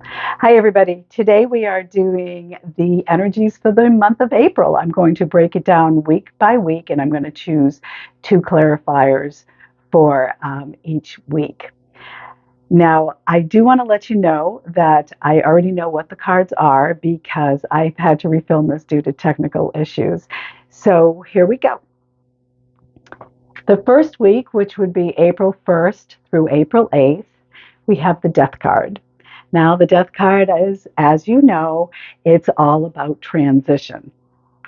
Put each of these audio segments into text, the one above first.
Hi, everybody. Today we are doing the energies for the month of April. I'm going to break it down week by week, and I'm going to choose two clarifiers for each week. Now, I do want to let you know that I already know what the cards are because I've had to refilm this due to technical issues. So here we go. The first week, which would be April 1st through April 8th, we have the Death card. Now, the Death card is, as you know, it's all about transition.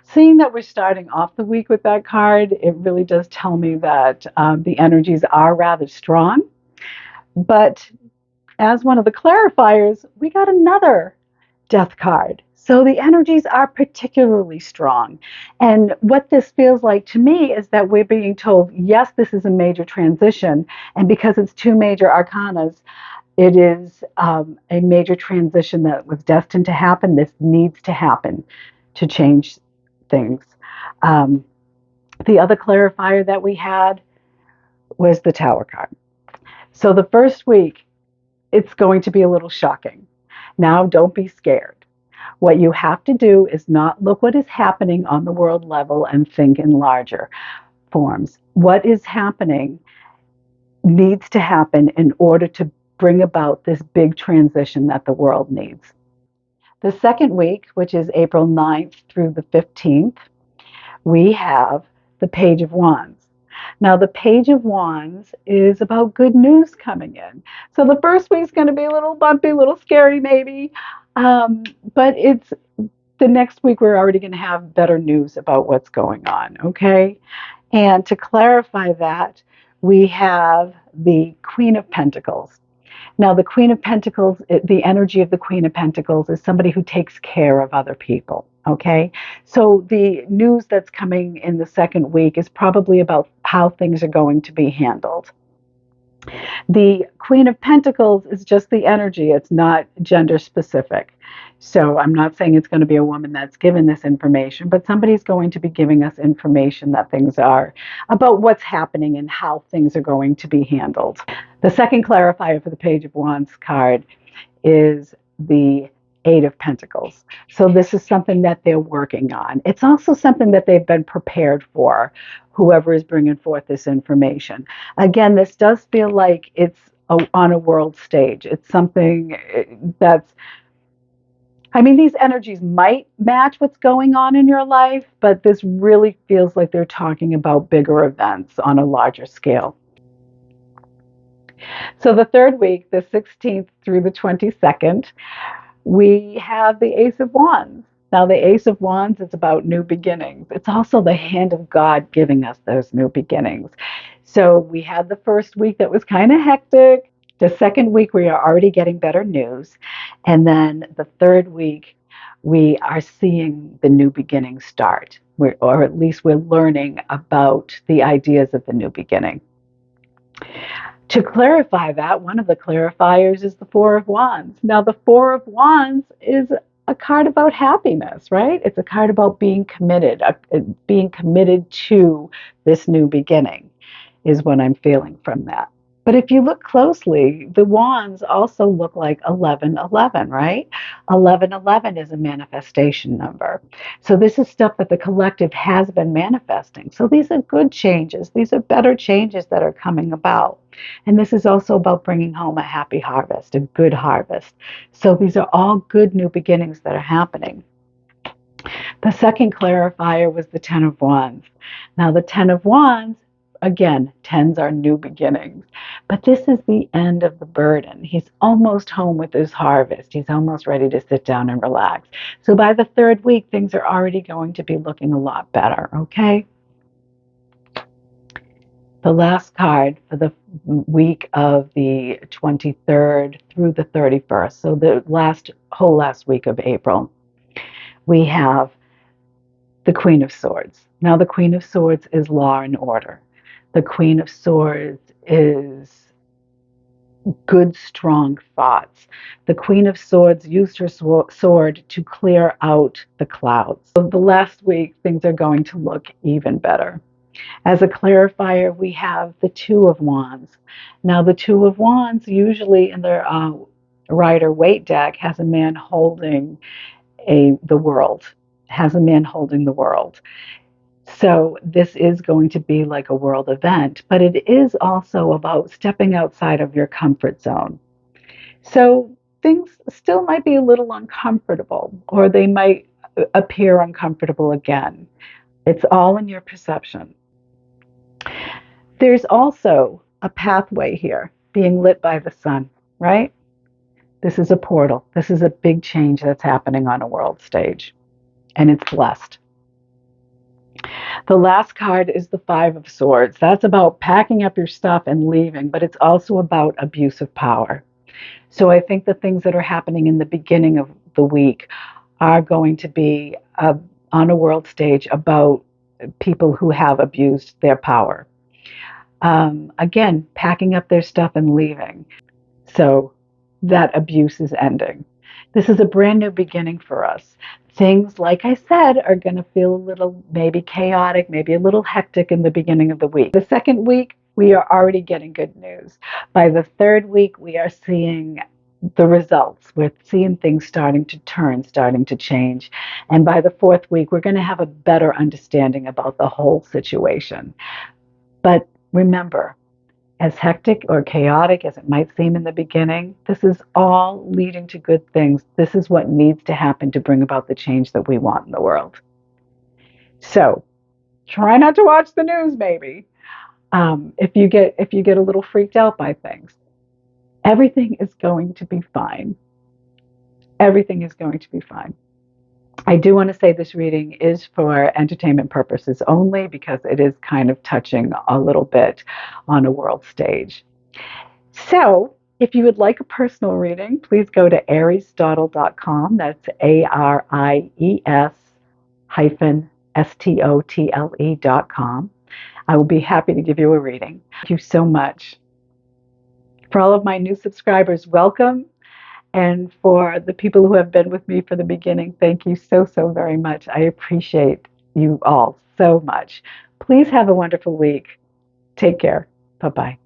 Seeing that we're starting off the week with that card, it really does tell me that the energies are rather strong. But as one of the clarifiers, we got another Death card. So the energies are particularly strong. And what this feels like to me is that we're being told, yes, this is a major transition. And because it's two major arcanas, it is a major transition that was destined to happen. This needs to happen to change things. Um, the other clarifier that we had was the Tower card. So the first week, it's going to be a little shocking. Now, don't be scared. What you have to do is not look what is happening on the world level and think in larger forms. What is happening needs to happen in order to bring about this big transition that the world needs. The second week, which is April 9th through the 15th, we have the Page of Wands. Now, the Page of Wands is about good news coming in. So the first week's going to be a little bumpy, a little scary, maybe. But it's the next week we're already going to have better news about what's going on, okay? And to clarify that, we have the Queen of Pentacles. Now, the Queen of Pentacles, the energy of the Queen of Pentacles is somebody who takes care of other people, okay? So the news that's coming in the second week is probably about how things are going to be handled. The Queen of Pentacles is just the energy, it's not gender specific. So I'm not saying it's going to be a woman that's given this information, but somebody's going to be giving us information that things are about what's happening and how things are going to be handled. The second clarifier for the Page of Wands card is the Eight of Pentacles. So this is something that they're working on. It's also something that they've been prepared for, whoever is bringing forth this information. Again, this does feel like it's on a world stage. It's something that's, I mean, these energies might match what's going on in your life, but this really feels like they're talking about bigger events on a larger scale. So the third week, the 16th through the 22nd, we have the Ace of Wands. Now, the Ace of Wands is about new beginnings. It's also the hand of God giving us those new beginnings. So we had the first week that was kind of hectic. The second week, we are already getting better news. And then the third week, we are seeing the new beginning start, or at least we're learning about the ideas of the new beginning. To clarify that, one of the clarifiers is the Four of Wands. Now, the Four of Wands is a card about happiness, right? It's a card about being committed to this new beginning, is what I'm feeling from that. But if you look closely, the wands also look like 1111, right? 1111 is a manifestation number. So this is stuff that the collective has been manifesting. So these are good changes. These are better changes that are coming about. And this is also about bringing home a happy harvest, a good harvest. So these are all good new beginnings that are happening. The second clarifier was the Ten of Wands. Now, the Ten of Wands, again, tens are new beginnings, but this is the end of the burden. He's almost home with his harvest. He's almost ready to sit down and relax. So by the third week, things are already going to be looking a lot better, okay? The last card for the week of the 23rd through the 31st, so the whole last week of April, we have the Queen of Swords. Now, the Queen of Swords is law and order. The Queen of Swords is good, strong thoughts. The Queen of Swords used her sword to clear out the clouds. So the last week, things are going to look even better. As a clarifier, we have the Two of Wands. Now, the Two of Wands, usually in their Rider-Waite deck has a man holding the world, has a man holding the world. So this is going to be like a world event, but it is also about stepping outside of your comfort zone. So things still might be a little uncomfortable, or they might appear uncomfortable again. It's all in your perception. There's also a pathway here being lit by the sun, right? This is a portal. This is a big change that's happening on a world stage, and it's blessed. The last card is the Five of Swords. That's about packing up your stuff and leaving, but it's also about abuse of power. So I think the things that are happening in the beginning of the week are going to be on a world stage about people who have abused their power. Again, packing up their stuff and leaving. So that abuse is ending. This is a brand new beginning for us. Things, like I said, are going to feel a little maybe chaotic, maybe a little hectic in the beginning of the week. The second week, we are already getting good news. By the third week, we are seeing the results. We're seeing things starting to turn, starting to change. And by the fourth week, we're going to have a better understanding about the whole situation. But remember, as hectic or chaotic as it might seem in the beginning, this is all leading to good things. This is what needs to happen to bring about the change that we want in the world. So try not to watch the news, maybe. If you get a little freaked out by things, everything is going to be fine. Everything is going to be fine. I do want to say this reading is for entertainment purposes only because it is kind of touching a little bit on a world stage. So, if you would like a personal reading, please go to ariesstottle.com. That's ARIES hyphen STOTLE.com. I will be happy to give you a reading. Thank you so much. For all of my new subscribers, welcome. And for the people who have been with me from the beginning, thank you so, so very much. I appreciate you all so much. Please have a wonderful week. Take care. Bye-bye.